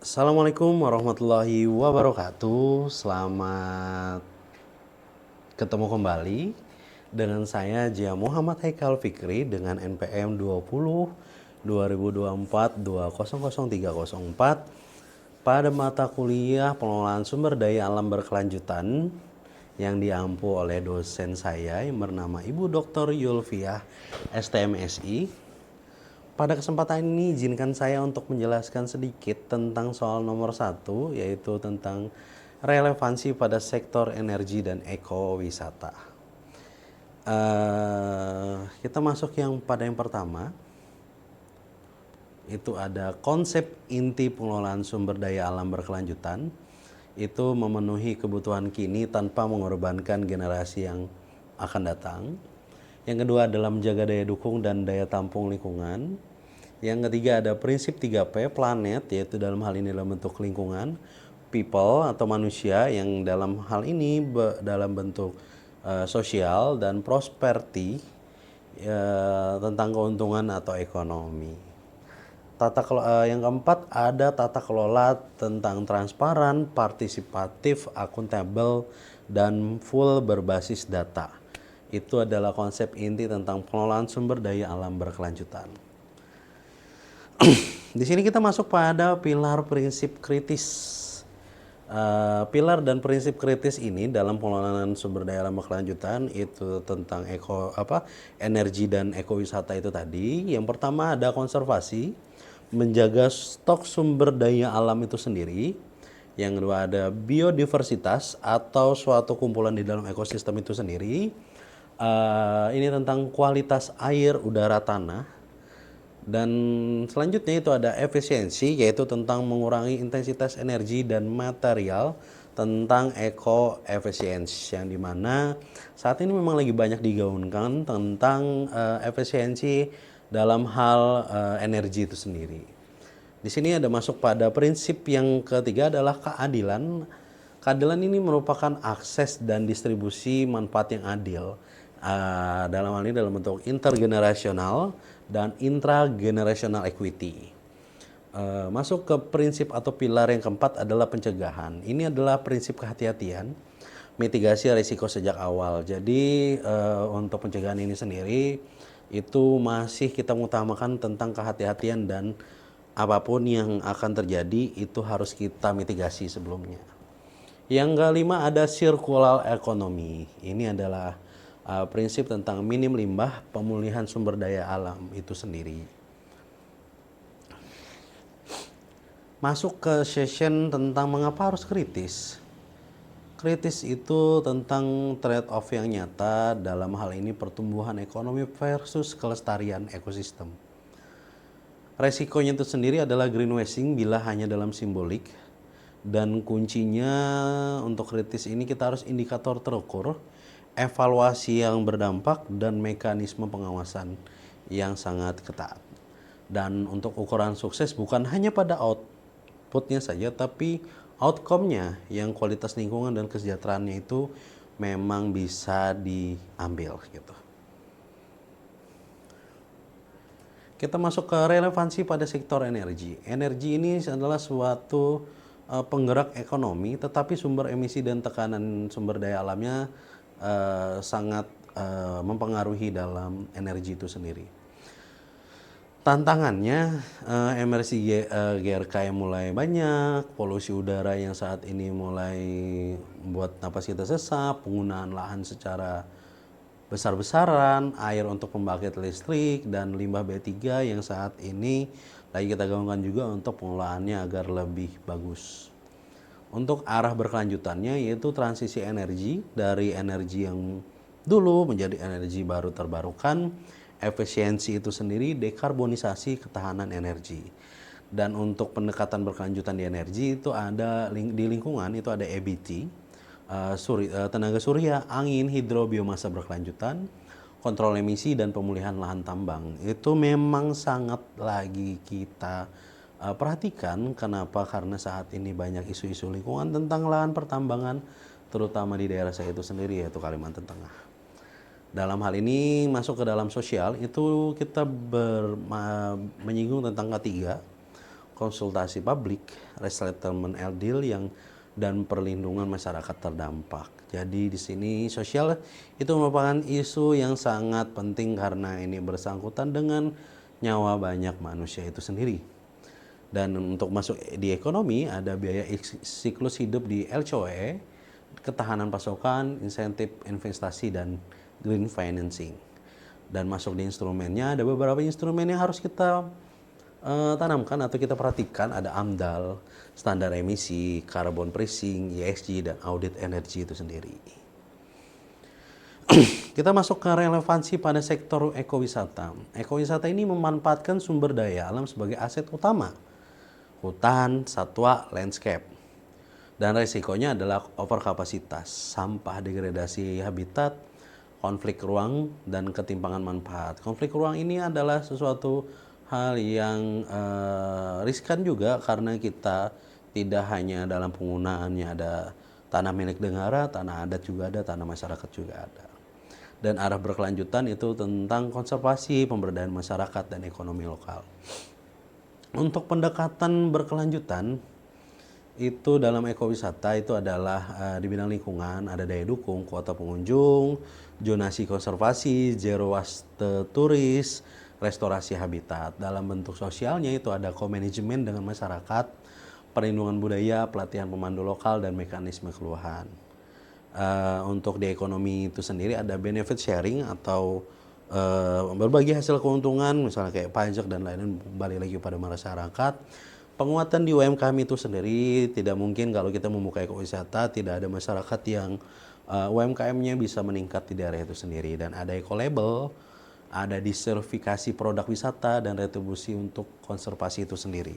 Assalamualaikum warahmatullahi wabarakatuh. Selamat ketemu kembali dengan saya Jia Muhammad Haikal Fikri dengan NPM 20 2024 2003004 pada mata kuliah pengelolaan sumber daya alam berkelanjutan yang diampu oleh dosen saya yang bernama Ibu Dr. Yulfiah STMSI. Pada kesempatan ini izinkan saya untuk menjelaskan sedikit tentang soal nomor satu, yaitu tentang relevansi pada sektor energi dan ekowisata. Kita masuk yang pertama, itu ada konsep inti pengelolaan sumber daya alam berkelanjutan. Itu memenuhi kebutuhan kini tanpa mengorbankan generasi yang akan datang. Yang kedua adalah menjaga daya dukung dan daya tampung lingkungan. Yang ketiga ada prinsip 3P planet, yaitu dalam hal ini dalam bentuk lingkungan, people atau manusia yang dalam hal ini dalam bentuk sosial, dan prosperity tentang keuntungan atau ekonomi. Yang keempat ada tata kelola tentang transparan, partisipatif, akuntabel, dan full berbasis data. Itu adalah konsep inti tentang pengelolaan sumber daya alam berkelanjutan. Di sini kita masuk pada pilar prinsip kritis. Pilar dan prinsip kritis ini dalam pengelolaan sumber daya alam berkelanjutan itu tentang energi dan ekowisata itu tadi. Yang pertama ada konservasi, menjaga stok sumber daya alam itu sendiri. Yang kedua ada biodiversitas atau suatu kumpulan di dalam ekosistem itu sendiri. Ini tentang kualitas air, udara, tanah. Dan selanjutnya itu ada efisiensi, yaitu tentang mengurangi intensitas energi dan material, tentang eco-efficiency, yang dimana saat ini memang lagi banyak digaungkan tentang efisiensi dalam hal energi itu sendiri. Di sini ada masuk pada prinsip yang ketiga adalah keadilan. Keadilan ini merupakan akses dan distribusi manfaat yang adil. Dalam hal ini dalam bentuk intergenerasional dan intragenerational equity. Masuk ke prinsip atau pilar yang keempat adalah pencegahan. Ini adalah prinsip kehati-hatian, mitigasi risiko sejak awal. Jadi untuk pencegahan ini sendiri itu masih kita mengutamakan tentang kehati-hatian, dan apapun yang akan terjadi itu harus kita mitigasi sebelumnya. Yang kelima ada circular economy. Ini adalah prinsip tentang minim limbah, pemulihan sumber daya alam itu sendiri. Masuk ke session tentang mengapa harus kritis. Kritis itu tentang trade-off yang nyata, dalam hal ini pertumbuhan ekonomi versus kelestarian ekosistem. Resikonya itu sendiri adalah greenwashing bila hanya dalam simbolik, dan kuncinya untuk kritis ini kita harus indikator terukur, evaluasi yang berdampak, dan mekanisme pengawasan yang sangat ketat. Dan untuk ukuran sukses bukan hanya pada outputnya saja, tapi outcome-nya yang kualitas lingkungan dan kesejahteraannya itu memang bisa diambil gitu. Kita masuk ke relevansi pada sektor energi. Energi ini adalah suatu penggerak ekonomi, tetapi sumber emisi dan tekanan sumber daya alamnya sangat mempengaruhi dalam energi itu sendiri. Tantangannya emisi GRK yang mulai banyak, polusi udara yang saat ini mulai membuat napas kita sesak, penggunaan lahan secara besar-besaran, air untuk pembangkit listrik, dan limbah B3 yang saat ini lagi kita gaungkan juga untuk pengelolaannya agar lebih bagus. Untuk arah berkelanjutannya yaitu transisi energi dari energi yang dulu menjadi energi baru terbarukan, efisiensi itu sendiri, dekarbonisasi, ketahanan energi. Dan untuk pendekatan berkelanjutan di energi itu ada di lingkungan itu ada EBT, tenaga surya, angin, hidro, biomasa berkelanjutan, kontrol emisi, dan pemulihan lahan tambang. Itu memang sangat lagi kita perhatikan. Kenapa? Karena saat ini banyak isu-isu lingkungan tentang lahan pertambangan, terutama di daerah saya itu sendiri, yaitu Kalimantan Tengah. Dalam hal ini masuk ke dalam sosial, itu kita menyinggung tentang ketiga, konsultasi publik, resettlement deal dan perlindungan masyarakat terdampak. Jadi di sini sosial itu merupakan isu yang sangat penting karena ini bersangkutan dengan nyawa banyak manusia itu sendiri. Dan untuk masuk di ekonomi ada biaya siklus hidup di LCOE, ketahanan pasokan, insentif investasi dan green financing. Dan masuk di instrumennya ada beberapa instrumen yang harus kita tanamkan atau kita perhatikan. Ada AMDAL, standar emisi, carbon pricing, ESG, dan audit energi itu sendiri. Kita masuk ke relevansi pada sektor ekowisata. Ekowisata ini memanfaatkan sumber daya alam sebagai aset utama. Hutan, satwa, landscape. Dan resikonya adalah overkapasitas, sampah, degradasi habitat, konflik ruang, dan ketimpangan manfaat. Konflik ruang ini adalah sesuatu hal yang riskan juga karena kita tidak hanya dalam penggunaannya ada tanah milik negara, tanah adat juga ada, tanah masyarakat juga ada. Dan arah berkelanjutan itu tentang konservasi, pemberdayaan masyarakat, dan ekonomi lokal. Untuk pendekatan berkelanjutan, itu dalam ekowisata itu adalah di bidang lingkungan, ada daya dukung, kuota pengunjung, zonasi konservasi, zero waste turis, restorasi habitat. Dalam bentuk sosialnya itu ada co-management dengan masyarakat, perlindungan budaya, pelatihan pemandu lokal, dan mekanisme keluhan. Untuk di ekonomi itu sendiri ada benefit sharing atau berbagi hasil keuntungan, misalnya kayak pajak dan lain-lain, balik lagi pada masyarakat. Penguatan di UMKM itu sendiri tidak mungkin kalau kita membuka ekowisata tidak ada masyarakat yang UMKM-nya bisa meningkat di daerah itu sendiri. Dan ada eco-label, ada disertifikasi produk wisata, dan retribusi untuk konservasi itu sendiri.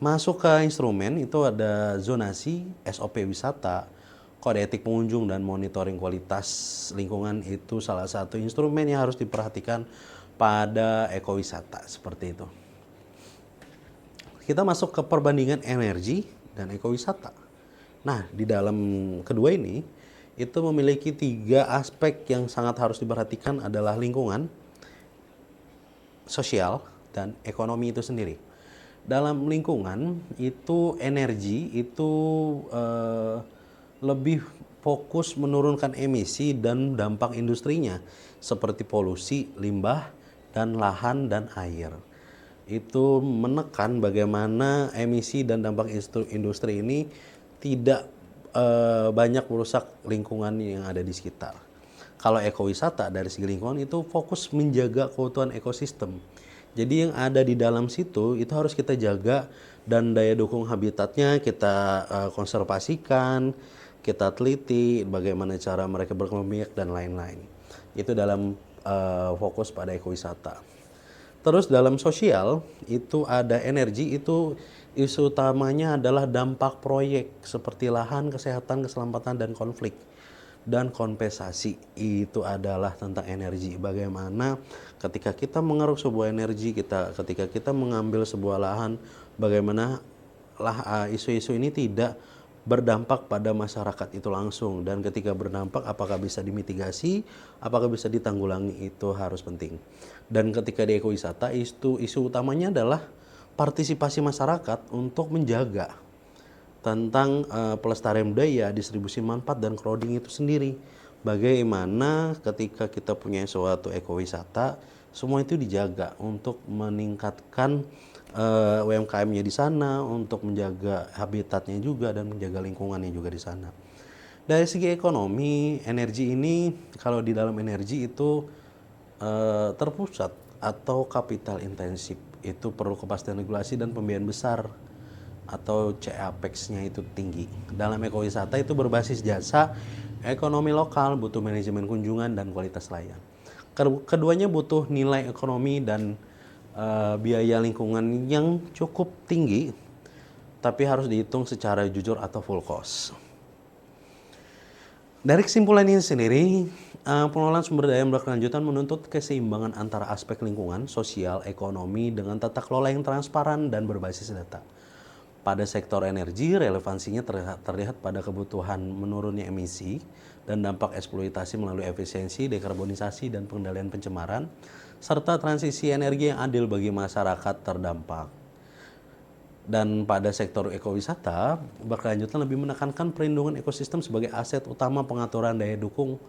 Masuk ke instrumen itu ada zonasi, SOP wisata, kode etik pengunjung, dan monitoring kualitas lingkungan. Itu salah satu instrumen yang harus diperhatikan pada ekowisata seperti itu. Kita masuk ke perbandingan energi dan ekowisata. Nah, di dalam kedua ini itu memiliki 3 aspek yang sangat harus diperhatikan adalah lingkungan, sosial, dan ekonomi itu sendiri. Dalam lingkungan itu energi itu lebih fokus menurunkan emisi dan dampak industrinya seperti polusi, limbah, dan lahan dan air. Itu menekan bagaimana emisi dan dampak industri ini tidak banyak merusak lingkungan yang ada di sekitar. Kalau ekowisata dari segi lingkungan itu fokus menjaga keutuhan ekosistem. Jadi yang ada di dalam situ itu harus kita jaga dan daya dukung habitatnya kita konservasikan, kita teliti bagaimana cara mereka berkembang biak dan lain-lain. Itu dalam fokus pada ekowisata. Terus dalam sosial itu ada energi, itu isu utamanya adalah dampak proyek seperti lahan, kesehatan, keselamatan, dan konflik. Dan kompensasi itu adalah tentang energi. Bagaimana ketika kita mengeruk sebuah energi, ketika kita mengambil sebuah lahan, bagaimana isu-isu ini tidak berdampak pada masyarakat itu langsung, dan ketika berdampak apakah bisa dimitigasi, apakah bisa ditanggulangi, itu harus penting. Dan ketika di ekowisata isu utamanya adalah partisipasi masyarakat untuk menjaga tentang pelestarian budaya, distribusi manfaat, dan crowding itu sendiri. Bagaimana ketika kita punya suatu ekowisata, semua itu dijaga untuk meningkatkan UMKM-nya di sana, untuk menjaga habitatnya juga dan menjaga lingkungannya juga di sana. Dari segi ekonomi, energi ini kalau di dalam energi itu terpusat atau kapital intensif, itu perlu kepastian regulasi dan pembiayaan besar atau CAPEX-nya itu tinggi. Dalam ekowisata itu berbasis jasa, ekonomi lokal, butuh manajemen kunjungan dan kualitas layanan. Keduanya butuh nilai ekonomi dan biaya lingkungan yang cukup tinggi, tapi harus dihitung secara jujur atau full cost. Dari kesimpulan ini sendiri, pengelolaan sumber daya berkelanjutan menuntut keseimbangan antara aspek lingkungan, sosial, ekonomi dengan tata kelola yang transparan dan berbasis data. Pada sektor energi, relevansinya terlihat pada kebutuhan menurunnya emisi dan dampak eksploitasi melalui efisiensi, dekarbonisasi, dan pengendalian pencemaran, serta transisi energi yang adil bagi masyarakat terdampak. Dan pada sektor ekowisata, berkelanjutan lebih menekankan perlindungan ekosistem sebagai aset utama, pengaturan daya dukung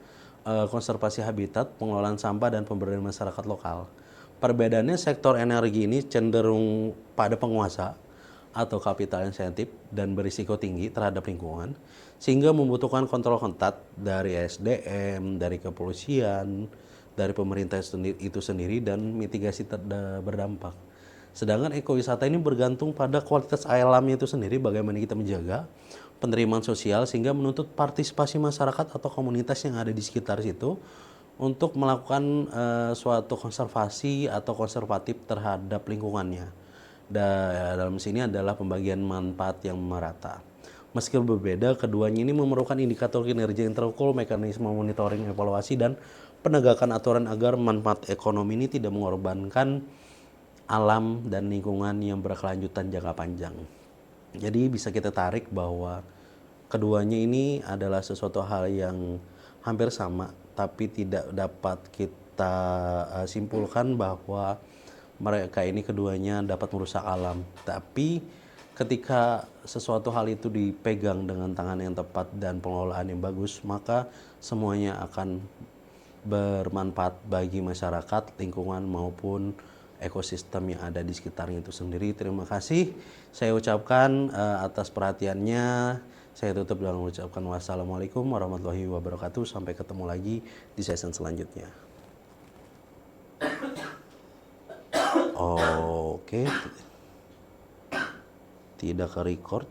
konservasi habitat, pengelolaan sampah, dan pemberdayaan masyarakat lokal. Perbedaannya sektor energi ini cenderung pada penguasa atau kapital insentif dan berisiko tinggi terhadap lingkungan, sehingga membutuhkan kontrol ketat dari SDM, dari kepolisian, dari pemerintah itu sendiri, dan mitigasi berdampak. Sedangkan ekowisata ini bergantung pada kualitas alamnya itu sendiri, bagaimana kita menjaga penerimaan sosial, sehingga menuntut partisipasi masyarakat atau komunitas yang ada di sekitar situ untuk melakukan suatu konservasi atau konservatif terhadap lingkungannya. Dalam sini adalah pembagian manfaat yang merata. Meski berbeda, keduanya ini memerlukan indikator kinerja yang terukur, mekanisme monitoring, evaluasi, dan penegakan aturan agar manfaat ekonomi ini tidak mengorbankan alam dan lingkungan yang berkelanjutan jangka panjang. Jadi bisa kita tarik bahwa keduanya ini adalah sesuatu hal yang hampir sama, tapi tidak dapat kita simpulkan bahwa mereka ini keduanya dapat merusak alam. Tapi ketika sesuatu hal itu dipegang dengan tangan yang tepat dan pengelolaan yang bagus, maka semuanya akan bermanfaat bagi masyarakat, lingkungan, maupun ekosistem yang ada di sekitarnya itu sendiri. Terima kasih saya ucapkan atas perhatiannya. Saya tutup dengan mengucapkan wassalamualaikum warahmatullahi wabarakatuh. Sampai ketemu lagi di session selanjutnya. Oke, tidak ke record.